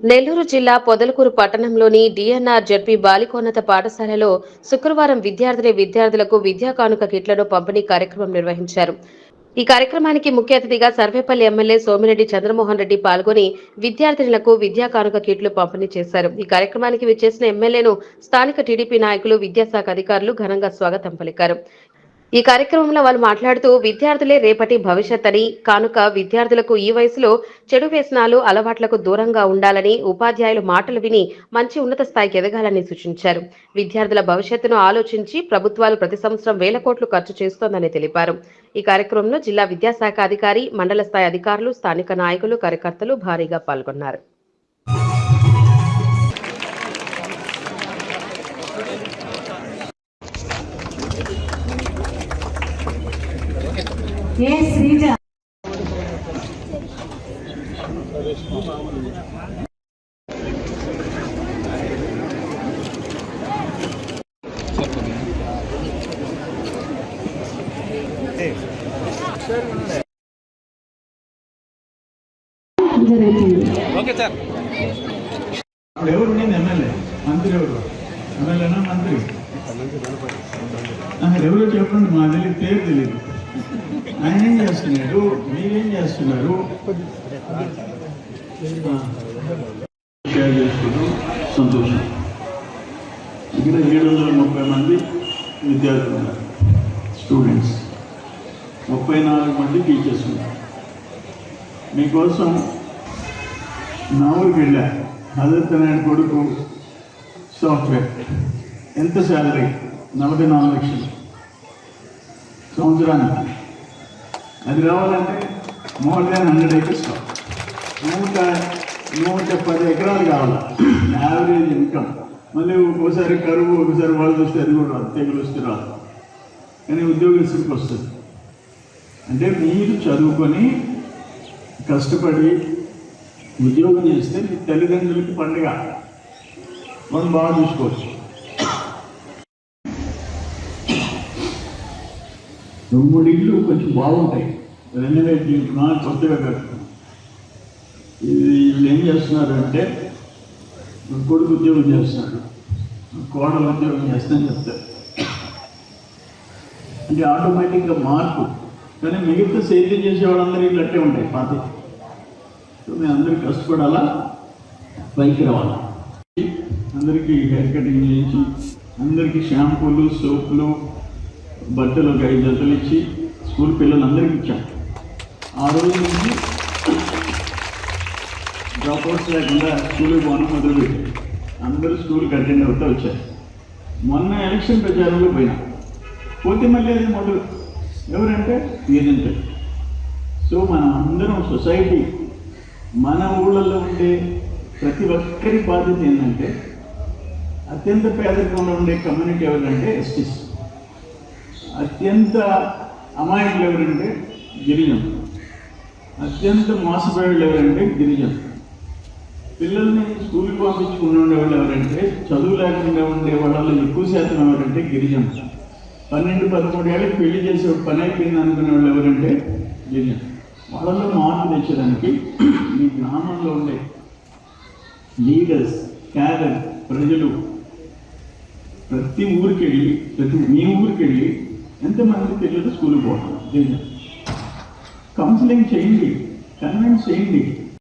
నెల్లూరు జిల్లా పొదలకూరు పట్టణంలోని DNR ZP బాలికోన్నత పాఠశాలలో శుక్రవారం విద్యార్థులకు విద్యా కానుక కిట్లను పంపిణీ కార్యక్రమం నిర్వహించారు. ఈ కార్యక్రమానికి ముఖ్య అతిథిగా సర్వేపల్లి ఎమ్మెల్యే సోమిరెడ్డి చంద్రమోహన్ రెడ్డి పాల్గొని విద్యార్థినులకు విద్యా కానుక కిట్లు పంపిణీ చేశారు. ఈ కార్యక్రమానికి విచ్చేసిన ఎమ్మెల్యేను స్థానిక టీడీపీ నాయకులు, విద్యాశాఖ అధికారులు ఘనంగా స్వాగతం పలికారు. ఈ కార్యక్రమంలో వాళ్ళు మాట్లాడుతూ విద్యార్థులే రేపటి భవిష్యత్ అని, కానుక విద్యార్థులకు ఈ వయసులో చెడు వ్యసనాలు, అలవాట్లకు దూరంగా ఉండాలని, ఉపాధ్యాయులు మాటలు విని మంచి ఉన్నత స్థాయికి ఎదగాలని సూచించారు. విద్యార్థుల భవిష్యత్తును ఆలోచించి ప్రభుత్వాలు ప్రతి సంవత్సరం వేల కోట్లు ఖర్చు చేస్తోందని తెలిపారు. ఈ కార్యక్రమంలో జిల్లా విద్యాశాఖ అధికారి, మండల స్థాయి అధికారులు, స్థానిక నాయకులు, కార్యకర్తలు భారీగా పాల్గొన్నారు. Okay sir. ఎవరు ఎమ్మెల్యే మంత్రి ఎవరు ఎమ్మెల్యేనా మంత్రి ఎవరో చెప్పండి, మా తెలియదు, పేరు తెలియదు. ఆయన ఏం చేస్తున్నాడు, మీరేం చేస్తున్నారు? షేర్ చేసుకుంటూ సంతోషం. ఇక్కడ 730 మంది విద్యార్థులు ఉన్నారు, స్టూడెంట్స్, 34 మంది టీచర్స్ ఉన్నారు. మీకోసం నా ఊరికి వెళ్ళా. హజరత్ కొడుకు సాఫ్ట్వేర్, ఎంత శాలరీ? 44 లక్షలు సంవత్సరానికి. అది రావాలంటే మోర్ దాన్ 100 acres కావాలి. 110 ఎకరాలు కావాలి యావరేజ్ ఇన్కమ్. మళ్ళీ ఒకసారి కరువు, ఒకసారి వాళ్ళు వస్తే అది కూడా రాదు, తెగులు వస్తే రాదు. కానీ ఉద్యోగస్తుడికి వస్తుంది. అంటే మీరు చదువుకొని కష్టపడి ఉద్యోగం చేస్తే మీ తల్లిదండ్రులకి పండుగ, మనం బాగా చూసుకోవచ్చు. 2-3 ఇళ్ళు కొంచెం బాగుంటాయి, రెనోవేట్ చేస్తున్నా, కొత్తగా కట్టుకున్నాం. వీళ్ళు ఏం చేస్తున్నారు అంటే, కొడుకు ఉద్యోగం చేస్తున్నాడు, కోడలు ఉద్యోగం చేస్తానని చెప్తారు. అంటే ఆటోమేటిక్గా మార్పు. కానీ మిగతా సేద్యం చేసే వాళ్ళందరూ ఇళ్ళు అట్టే ఉంటాయి, పాత. సో మేము అందరికీ కష్టపడాలా, పైకి రావాలా. అందరికీ హెయిర్ కటింగ్ చేయించి, అందరికీ షాంపూలు, సోపులు, బట్టలు 5 జతలు ఇచ్చి స్కూల్ పిల్లలందరికీ ఇచ్చాం. ఆ రోజు నుంచి డ్రాప్అవుట్స్ లేకుండా స్కూల్కి పోవడం మొదలుపెట్టాం. అందరూ స్కూల్కి అటెండ్ అవుతూ వచ్చారు. మొన్న ఎలక్షన్ ప్రచారంలో పోయినా, పోతే మళ్ళీ అది మొదలు. ఎవరంటే ఏదంటే. సో మనం అందరం సొసైటీ, మన ఊళ్ళల్లో ఉండే ప్రతి ఒక్కరి బాధ్యత ఏంటంటే, అత్యంత పేదరికంలో ఉండే కమ్యూనిటీ ఎవరంటే ఎస్టీస్, అత్యంత అమాయకులు ఎవరంటే గిరిజనులు, అత్యంత మోసపోయేవాళ్ళు ఎవరంటే గిరిజనులు, పిల్లల్ని స్కూల్కి పంపించుకుని ఉండేవాళ్ళు ఎవరంటే, చదువు లేకుండా ఉండే వాళ్ళలో ఎక్కువ శాతం ఎవరంటే గిరిజనులు. 12-13 ఏళ్ళకి పెళ్లి చేసే పని అయిపోయింది అనుకునే వాళ్ళు ఎవరంటే గిరిజనులు. వాళ్ళలో మార్పు తెచ్చడానికి మీ గ్రామంలో ఉండే లీడర్స్, క్యాడర్, ప్రజలు ప్రతి ఊరికి వెళ్ళి, మీ ఊరికి వెళ్ళి ఎంతమంది పిల్లలు స్కూల్కి పోతారు, కౌన్సిలింగ్ చేయండి, కన్విన్స్ చేయండి.